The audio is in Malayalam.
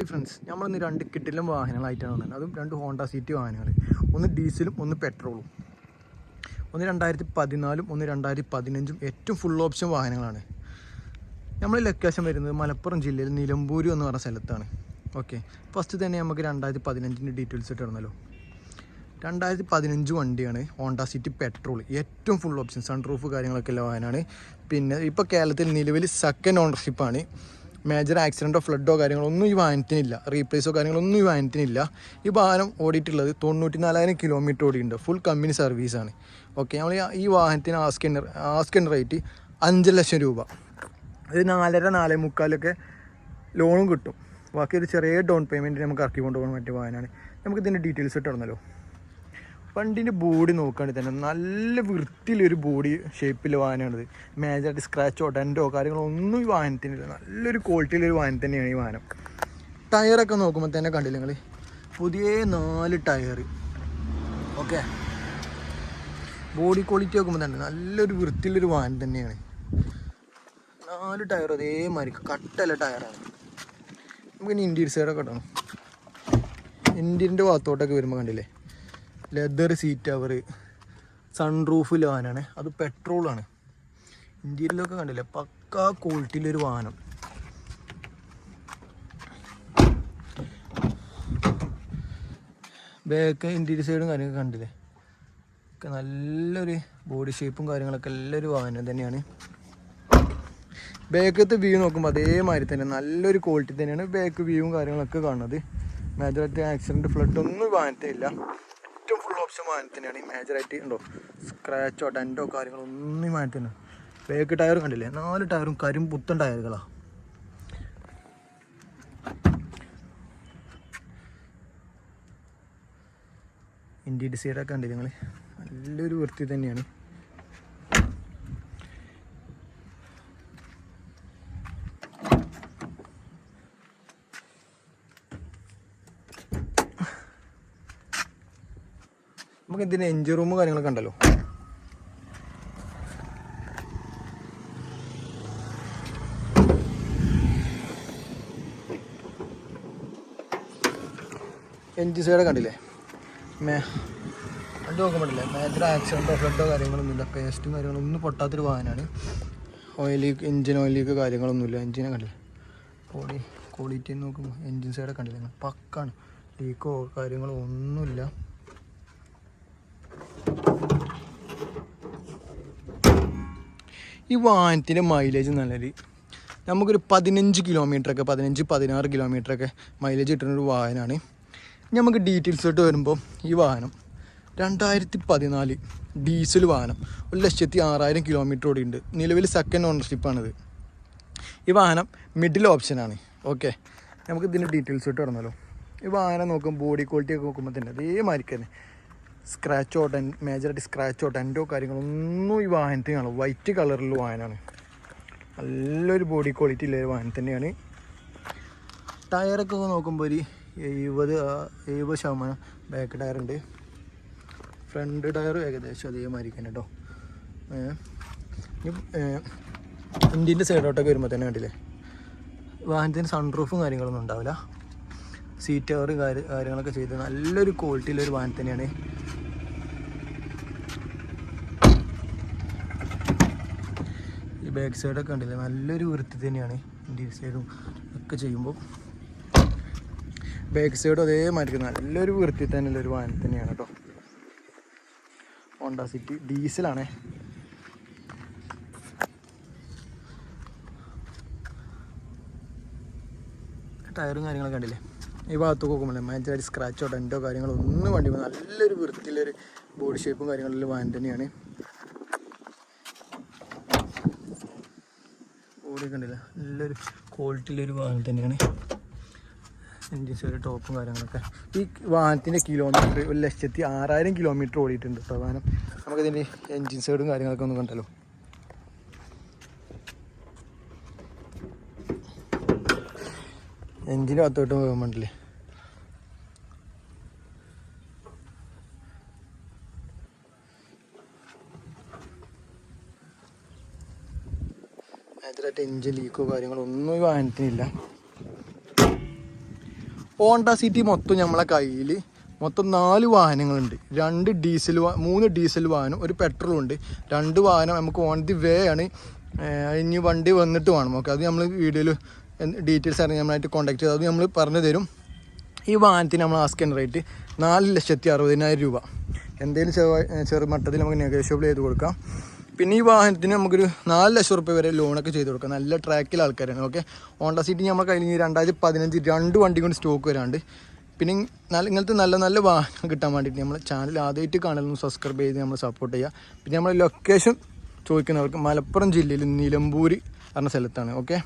ഫ്രണ്ട്സ്, നമ്മളിന്ന് രണ്ട് കിട്ടിലും വാഹനങ്ങളായിട്ടാണ് വന്നത്. അതും രണ്ട് ഹോണ്ട സിറ്റി വാഹനങ്ങൾ, ഒന്ന് ഡീസലും ഒന്ന് പെട്രോളും. ഒന്ന് 2014 ഒന്ന് 2015 ഏറ്റവും ഫുൾ ഓപ്ഷൻ വാഹനങ്ങളാണ്. നമ്മൾ ലൊക്കേഷൻ വരുന്നത് മലപ്പുറം ജില്ലയിൽ നിലമ്പൂർ എന്ന് പറഞ്ഞ സ്ഥലത്താണ്. ഓക്കെ, ഫസ്റ്റ് തന്നെ നമുക്ക് 2015 ഡീറ്റെയിൽസ് ഇട്ടിരുന്നല്ലോ. 2015 വണ്ടിയാണ് ഹോണ്ട സിറ്റി പെട്രോൾ, ഏറ്റവും ഫുൾ ഓപ്ഷൻ, സൺ റൂഫ് കാര്യങ്ങളൊക്കെ ഉള്ള വാഹനമാണ്. പിന്നെ ഇപ്പോൾ കേരളത്തിൽ നിലവിൽ സെക്കൻഡ് ഓണർഷിപ്പാണ്. മേജർ ആക്സിഡൻറ്റോ ഫ്ലഡോ കാര്യങ്ങളൊന്നും ഈ വാഹനത്തിനില്ല, റീപ്ലേസോ കാര്യങ്ങളൊന്നും ഈ വാഹനത്തിനില്ല. ഈ വാഹനം ഓടിയിട്ടുള്ളത് 94,000 കിലോമീറ്റർ ഓടിയിട്ടുണ്ട്. ഫുൾ കമ്പനി സർവീസാണ്. ഓക്കെ, നമ്മൾ ഈ വാഹനത്തിന് ആസ്കിൻ്റെ റേറ്റ് 5 ലക്ഷം രൂപ. ഇത് 4.5-4.25 ലോണും കിട്ടും. ബാക്കി ഒരു ചെറിയ ഡൗൺ പേയ്മെൻറ്റ് നമുക്ക് ഇറക്കി കൊണ്ടുപോകാൻ പറ്റിയ വാഹനമാണ്. നമുക്ക് ഇതിൻ്റെ ഡീറ്റെയിൽസ് ഇട്ടിരുന്നല്ലോ. വണ്ടീൻ്റെ ബോഡി നോക്കുകയാണെങ്കിൽ തന്നെ നല്ല വൃത്തിയിലൊരു ബോഡി ഷേപ്പിലെ വാഹനമാണിത്. മേജറായിട്ട് സ്ക്രാച്ചോ ഡെൻറ്റോ കാര്യങ്ങളോ ഒന്നും ഈ വാഹനത്തിനില്ല. നല്ലൊരു ക്വാളിറ്റിയിലൊരു വാഹനം തന്നെയാണ് ഈ വാഹനം. ടയറൊക്കെ നോക്കുമ്പോൾ തന്നെ കണ്ടില്ല നിങ്ങൾ, പുതിയ 4 ടയർ. ഓക്കെ, ബോഡി ക്വാളിറ്റി നോക്കുമ്പോൾ തന്നെ നല്ലൊരു വൃത്തിയിലൊരു വാഹനം തന്നെയാണ്. 4 ടയർ അതേമാതിരി കട്ടല്ല ടയറാണ്. നമുക്കിനി ഇൻറ്റീരിയർ സൈഡൊക്കെ ഇടണം. ഇൻറ്റീരിയറിൻ്റെ ഭാഗത്തോട്ടൊക്കെ വരുമ്പോൾ കണ്ടില്ലേ, ലെതർ സീറ്റ് കവർ, സൺറൂഫിൽ വാഹനമാണ്. അത് പെട്രോളാണ്. ഇൻറ്റീരിയലൊക്കെ കണ്ടില്ലേ, പക്കാ ക്വാളിറ്റിയിലൊരു വാഹനം. ബാക്ക് ഇൻറ്റീരിയർ സൈഡും കാര്യങ്ങളൊക്കെ കണ്ടില്ലേ, ഒക്കെ നല്ലൊരു ബോഡി ഷേപ്പും കാര്യങ്ങളൊക്കെ നല്ലൊരു വാഹനം തന്നെയാണ്. ബാക്കത്തെ വ്യൂ നോക്കുമ്പോൾ അതേമാതിരി തന്നെ നല്ലൊരു ക്വാളിറ്റി തന്നെയാണ് ബാക്ക് വ്യൂവും കാര്യങ്ങളൊക്കെ കാണുന്നത്. മേജറായിട്ട് ആക്സിഡൻറ്റ് ഫ്ലഡൊന്നും വാഹനത്തിനില്ല. ഏറ്റവും ഫുൾ ഓപ്ഷൻ വാഹനത്തിനാണ്. ഈ മേജറായിട്ട് ഉണ്ടോ സ്ക്രാച്ചോ ഡെൻറ്റോ കാര്യങ്ങളൊന്നും ഈ വാഹനത്തിന്. ബാക്ക് ടയർ കണ്ടില്ലേ, 4 ടയറും കരിമ്പുത്തൻ ടയറുകളാണ്. ഇൻറ്റീരിയർ സൈഡൊക്കെ കണ്ടില്ലേ നിങ്ങൾ, നല്ലൊരു വൃത്തി തന്നെയാണ്. നമുക്ക് ഇതിൻ്റെ എൻജിൻ റൂം കാര്യങ്ങളൊക്കെ ഉണ്ടല്ലോ. എൻജിൻ സൈഡ് കണ്ടില്ലേ, വണ്ടി നോക്കാൻ പറ്റില്ല. മേജർ ആക്സിഡൻറ്റോ ഫ്ലഡോ കാര്യങ്ങളൊന്നുമില്ല. പേസ്റ്റും കാര്യങ്ങളൊന്നും പൊട്ടാത്തൊരു വാഹനമാണ്. എൻജിൻ ഓയിൽ ലീക്ക് കാര്യങ്ങളൊന്നുമില്ല. എൻജിനെ കണ്ടില്ലേ, ക്വാളിറ്റി നോക്കുമ്പോൾ എൻജിൻ സൈഡൊക്കെ കണ്ടില്ല, പക്കാണ്. ലീക്കോ കാര്യങ്ങളോ ഒന്നുമില്ല. ഈ വാഹനത്തിൻ്റെ മൈലേജ് നല്ലൊരു, നമുക്കൊരു 15 കിലോമീറ്ററൊക്കെ 15-16 കിലോമീറ്ററൊക്കെ മൈലേജ് കിട്ടുന്നൊരു വാഹനമാണ്. നമുക്ക് ഡീറ്റെയിൽസ് ആയിട്ട് വരുമ്പോൾ ഈ വാഹനം 2014 ഡീസൽ വാഹനം, 1,06,000 കിലോമീറ്റർ ഓടിയുണ്ട്. നിലവിൽ സെക്കൻഡ് ഓണർഷിപ്പാണിത്. ഈ വാഹനം മിഡിൽ ഓപ്ഷനാണ്. ഓക്കെ, നമുക്ക് ഇതിൻ്റെ ഡീറ്റെയിൽസ് ആയിട്ട് വരുന്നല്ലോ. ഈ വാഹനം നോക്കുമ്പോൾ ബോഡി ക്വാളിറ്റി ഒക്കെ നോക്കുമ്പോൾ തന്നെ അതേമാതിരി തന്നെ സ്ക്രാച്ചോ മേജറായിട്ട് സ്ക്രാച്ചോ ഡെൻറ്റോ കാര്യങ്ങളൊന്നും ഈ വാഹനത്തിന് കാണും. വൈറ്റ് കളറിലുള്ള വാഹനമാണ്. നല്ലൊരു ബോഡി ക്വാളിറ്റി ഉള്ള ഒരു വാഹനം തന്നെയാണ്. ടയറൊക്കെ നോക്കുമ്പോൾ ഒരു 70% ബാക്ക് ടയറുണ്ട്. ഫ്രണ്ട് ടയർ ഏകദേശം അതേമാതിരി തന്നെ കേട്ടോ. ഇന്ത്യൻ്റെ സൈഡോട്ടൊക്കെ വരുമ്പോൾ തന്നെ കണ്ടില്ലേ, വാഹനത്തിന് സൺറൂഫും കാര്യങ്ങളൊന്നും ഉണ്ടാവില്ല. സീറ്റ് കവർ കാര്യങ്ങളൊക്കെ ചെയ്ത് നല്ലൊരു ക്വാളിറ്റിയിലൊരു വാഹനം തന്നെയാണ്. ഈ ബാക്ക് സൈഡൊക്കെ കണ്ടില്ലേ, നല്ലൊരു വൃത്തി തന്നെയാണ്. ഇൻറ്റീരിയർ സൈഡും ഒക്കെ ചെയ്യുമ്പോൾ ബാക്ക് സൈഡും അതേമാതിരി നല്ലൊരു വൃത്തി തന്നെയുള്ളൊരു വാഹനം തന്നെയാണ് കേട്ടോ. ഹോണ്ട സിറ്റി ഡീസലാണേ. ടയറും കാര്യങ്ങളൊക്കെ കണ്ടില്ലേ, ഈ ഭാഗത്ത് നോക്കുമ്പോൾ മേജറായിട്ട് സ്ക്രാച്ചോ ഡെൻറ്റോ കാര്യങ്ങളോ ഒന്നും വണ്ടി നല്ലൊരു വൃത്തിയിലൊരു ബോഡി ഷേപ്പും കാര്യങ്ങളുള്ള വാഹനം തന്നെയാണ്. ബോഡി കണ്ടില്ല, നല്ലൊരു ക്വാളിറ്റിയിലൊരു വാഹനം തന്നെയാണ്. എൻജിൻ സൈഡ് ടോപ്പും കാര്യങ്ങളൊക്കെ. ഈ വാഹനത്തിൻ്റെ കിലോമീറ്റർ 1,06,000 കിലോമീറ്റർ ഓടിയിട്ടുണ്ട് കേട്ടോ വാഹനം. നമുക്കിതിൻ്റെ എൻജിൻ സൈഡും കാര്യങ്ങളൊക്കെ ഒന്ന് കണ്ടല്ലോ. എൻജിന് ഭാഗത്തോട്ട് പോകാൻ വേണ്ടില്ലേ, മേജറായിട്ട് എൻജിൻ ലീക്കോ കാര്യങ്ങളോ ഒന്നും ഈ വാഹനത്തിനില്ല. ഹോണ്ട സിറ്റി മൊത്തം നമ്മളെ കയ്യിൽ മൊത്തം 4 വാഹനങ്ങളുണ്ട്. 3 ഡീസൽ വാഹനം, ഒരു പെട്രോളും ഉണ്ട്. 2 വാഹനം നമുക്ക് ഓൺ ദി വേ ആണ്. ഇനി വണ്ടി വന്നിട്ട് വേണം. ഓക്കെ, അത് നമ്മൾ വീഡിയോയിൽ ഡീറ്റെയിൽസ് അറിയാൻ നമ്മളായിട്ട് കോൺടാക്ട് ചെയ്ത് അത് നമ്മൾ പറഞ്ഞു തരും. ഈ വാഹനത്തിന് നമ്മൾ ആസ്കിങ് റേറ്റ് 4,60,000 രൂപ. എന്തെങ്കിലും ചെറുമട്ടത്തിൽ നമുക്ക് നെഗോഷ്യബിൾ ചെയ്ത് കൊടുക്കാം. പിന്നെ ഈ വാഹനത്തിന് നമുക്കൊരു 4 ലക്ഷം റുപ്യ വരെ ലോണൊക്കെ ചെയ്ത് കൊടുക്കാം. നല്ല ട്രാക്കിൽ ആൾക്കാരാണ്. ഓക്കെ, ഹോണ്ട സിറ്റി നമ്മുടെ കയ്യിൽ 2015 2 വണ്ടി കൊണ്ട് സ്റ്റോക്ക് വരാണ്ട്. പിന്നെ ഇങ്ങനത്തെ നല്ല നല്ല വാഹനം കിട്ടാൻ വേണ്ടിയിട്ട് നമ്മൾ ചാനൽ ആദ്യമായിട്ട് കാണുന്നു സബ്സ്ക്രൈബ് ചെയ്ത് നമ്മൾ സപ്പോർട്ട് ചെയ്യുക. പിന്നെ നമ്മൾ ലൊക്കേഷൻ ചോദിക്കുന്നവർക്ക് മലപ്പുറം ജില്ലയിൽ നിലമ്പൂർ പറഞ്ഞ സ്ഥലത്താണ്. ഓക്കെ.